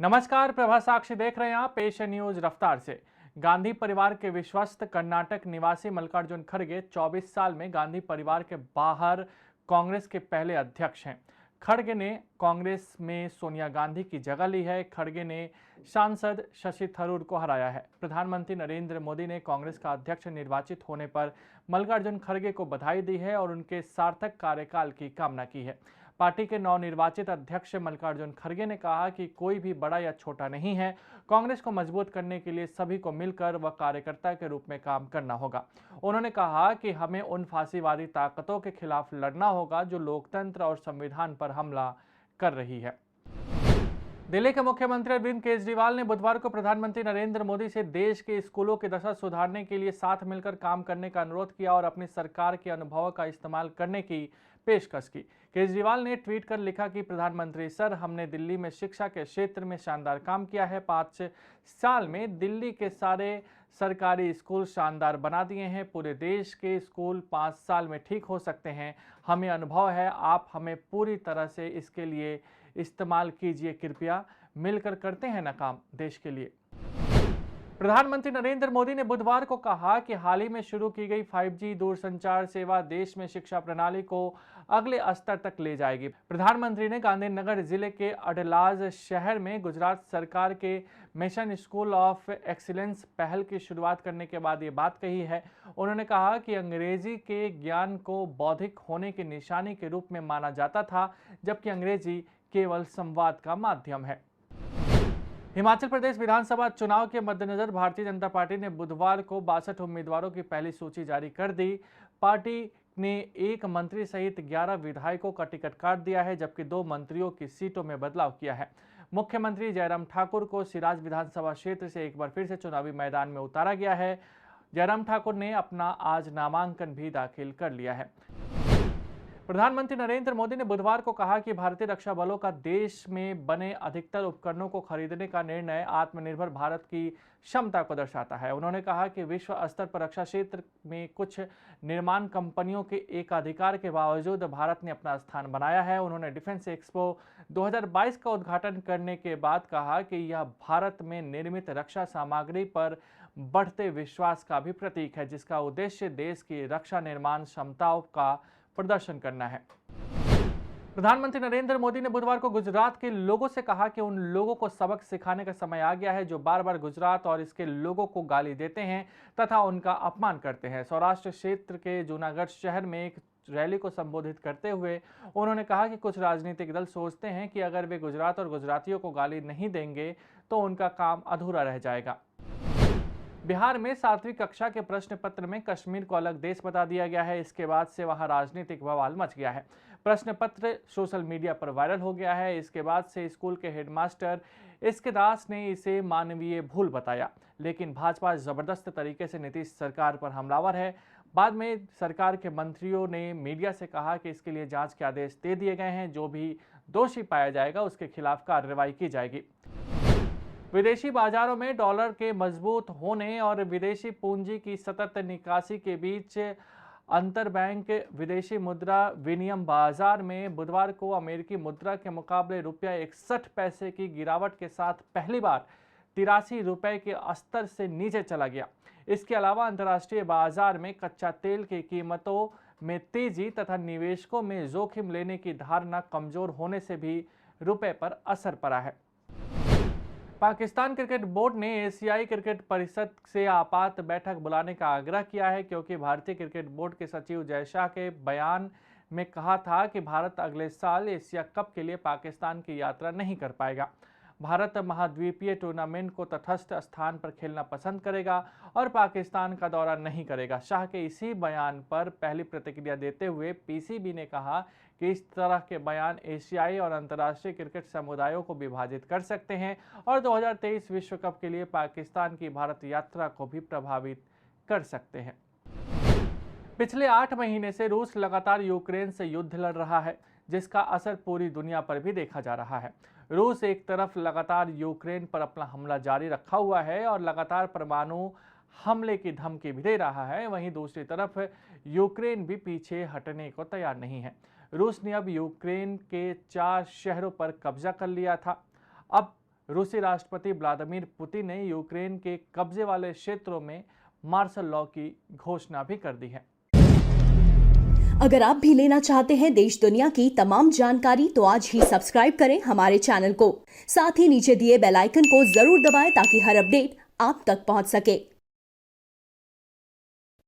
नमस्कार, प्रभा साक्षी देख रहे हैं आप। पेश है न्यूज रफ्तार से। गांधी परिवार के विश्वस्त कर्नाटक निवासी मल्लिकार्जुन खड़गे 24 साल में गांधी परिवार के बाहर कांग्रेस के पहले अध्यक्ष हैं। खड़गे ने कांग्रेस में सोनिया गांधी की जगह ली है। खड़गे ने सांसद शशि थरूर को हराया है। प्रधानमंत्री नरेंद्र मोदी ने कांग्रेस का अध्यक्ष निर्वाचित होने पर मल्लिकार्जुन खड़गे को बधाई दी है और उनके सार्थक कार्यकाल की कामना की है। पार्टी के नवनिर्वाचित अध्यक्ष मल्लिकार्जुन खड़गे ने कहा कि कोई भी बड़ा या छोटा नहीं है। कांग्रेस को मजबूत करने के लिए सभी को मिलकर व कार्यकर्ता के रूप में काम करना होगा। उन्होंने कहा कि हमें उन फांसीवादी ताकतों के खिलाफ लड़ना होगा जो लोकतंत्र और संविधान पर हमला कर रही है। दिल्ली के मुख्यमंत्री अरविंद केजरीवाल ने बुधवार को प्रधानमंत्री नरेंद्र मोदी से देश के स्कूलों की दशा सुधारने के लिए साथ मिलकर काम करने का अनुरोध किया और अपनी सरकार के अनुभवों का इस्तेमाल करने की पेशकश की। केजरीवाल ने ट्वीट कर लिखा कि प्रधानमंत्री सर, हमने दिल्ली में शिक्षा के क्षेत्र में शानदार काम किया है। 5 साल में दिल्ली के सारे सरकारी स्कूल शानदार बना दिए हैं। पूरे देश के स्कूल 5 साल में ठीक हो सकते हैं। हमें अनुभव है, आप हमें पूरी तरह से इसके लिए इस्तेमाल कीजिए। कृपया मिलकर करते हैं ना काम देश के लिए। प्रधानमंत्री नरेंद्र मोदी ने बुधवार को कहा कि हाल ही में शुरू की गई 5G दूरसंचार सेवा देश में शिक्षा प्रणाली को अगले स्तर तक ले जाएगी। प्रधानमंत्री ने गांधीनगर जिले के अडलाज शहर में गुजरात सरकार के मिशन स्कूल ऑफ एक्सीलेंस पहल की शुरुआत करने के बाद ये बात कही है। उन्होंने कहा कि अंग्रेजी के ज्ञान को बौद्धिक होने की निशानी के रूप में माना जाता था, जबकि अंग्रेजी केवल संवाद का माध्यम है। हिमाचल प्रदेश विधानसभा चुनाव के मद्देनजर भारतीय जनता पार्टी ने बुधवार को 62 उम्मीदवारों की पहली सूची जारी कर दी। पार्टी ने एक मंत्री सहित 11 विधायकों का टिकट काट दिया है, जबकि 2 मंत्रियों की सीटों में बदलाव किया है। मुख्यमंत्री जयराम ठाकुर को सिराज विधानसभा क्षेत्र से एक बार फिर से चुनावी मैदान में उतारा गया है। जयराम ठाकुर ने अपना आज नामांकन भी दाखिल कर लिया है। प्रधानमंत्री नरेंद्र मोदी ने बुधवार को कहा कि भारतीय रक्षा बलों का देश में बने अधिकतर उपकरणों को खरीदने का निर्णय आत्मनिर्भर भारत की क्षमता को दर्शाता है। उन्होंने कहा कि विश्व स्तर पर रक्षा क्षेत्र में कुछ निर्माण कंपनियों के एकाधिकार के बावजूद भारत ने अपना स्थान बनाया है। उन्होंने डिफेंस एक्सपो 2022 का उद्घाटन करने के बाद कहा कि यह भारत में निर्मित रक्षा सामग्री पर बढ़ते विश्वास का भी प्रतीक है, जिसका उद्देश्य देश की रक्षा निर्माण क्षमताओं का प्रदर्शन करना है। प्रधानमंत्री नरेंद्र मोदी ने बुधवार को गुजरात के लोगों से कहा कि उन लोगों को सबक सिखाने का समय आ गया है जो बार बार गुजरात और इसके लोगों को गाली देते हैं तथा उनका अपमान करते हैं। सौराष्ट्र क्षेत्र के जूनागढ़ शहर में एक रैली को संबोधित करते हुए उन्होंने कहा कि कुछ राजनीतिक दल सोचते हैं कि अगर वे गुजरात और गुजरातियों को गाली नहीं देंगे तो उनका काम अधूरा रह जाएगा। बिहार में 7वीं कक्षा के प्रश्न पत्र में कश्मीर को अलग देश बता दिया गया है। इसके बाद से वहां राजनीतिक बवाल मच गया है। प्रश्न पत्र सोशल मीडिया पर वायरल हो गया है। इसके बाद से स्कूल के हेडमास्टर इसके दास ने इसे मानवीय भूल बताया, लेकिन भाजपा जबरदस्त तरीके से नीतीश सरकार पर हमलावर है। बाद में सरकार के मंत्रियों ने मीडिया से कहा कि इसके लिए जांच के आदेश दे दिए गए हैं। जो भी दोषी पाया जाएगा उसके खिलाफ कार्रवाई की जाएगी। विदेशी बाजारों में डॉलर के मजबूत होने और विदेशी पूंजी की सतत निकासी के बीच अंतरबैंक विदेशी मुद्रा विनिमय बाजार में बुधवार को अमेरिकी मुद्रा के मुकाबले रुपया 61 पैसे की गिरावट के साथ पहली बार 83 रुपए के स्तर से नीचे चला गया। इसके अलावा अंतर्राष्ट्रीय बाजार में कच्चा तेल की कीमतों में तेजी तथा निवेशकों में जोखिम लेने की धारणा कमजोर होने से भी रुपए पर असर पड़ा है। पाकिस्तान क्रिकेट बोर्ड ने एशियाई क्रिकेट परिषद से आपात बैठक बुलाने का आग्रह किया है, क्योंकि भारतीय क्रिकेट बोर्ड के सचिव जय शाह के बयान में कहा था कि भारत अगले साल एशिया कप के लिए पाकिस्तान की यात्रा नहीं कर पाएगा। भारत महाद्वीपीय टूर्नामेंट को तटस्थ स्थान पर खेलना पसंद करेगा और पाकिस्तान का दौरा नहीं करेगा। शाह के इसी बयान पर पहली प्रतिक्रिया देते हुए पीसीबी ने कहा कि इस तरह के बयान एशियाई और अंतर्राष्ट्रीय क्रिकेट समुदायों को विभाजित कर सकते हैं और 2023 विश्व कप के लिए पाकिस्तान की भारत यात्रा को भी प्रभावित कर सकते हैं। पिछले 8 महीने से रूस लगातार यूक्रेन से युद्ध लड़ रहा है, जिसका असर पूरी दुनिया पर भी देखा जा रहा है। रूस एक तरफ लगातार यूक्रेन पर अपना हमला जारी रखा हुआ है और लगातार परमाणु हमले की धमकी भी दे रहा है, वहीं दूसरी तरफ यूक्रेन भी पीछे हटने को तैयार नहीं है। रूस ने अब यूक्रेन के 4 शहरों पर कब्जा कर लिया था। अब रूसी राष्ट्रपति व्लादिमीर पुतिन ने यूक्रेन के कब्जे वाले क्षेत्रों में मार्शल लॉ की घोषणा भी कर दी है। अगर आप भी लेना चाहते हैं देश दुनिया की तमाम जानकारी तो आज ही सब्सक्राइब करें हमारे चैनल को। साथ ही नीचे दिए बेल आइकन को जरूर दबाएं ताकि हर अपडेट आप तक पहुंच सके।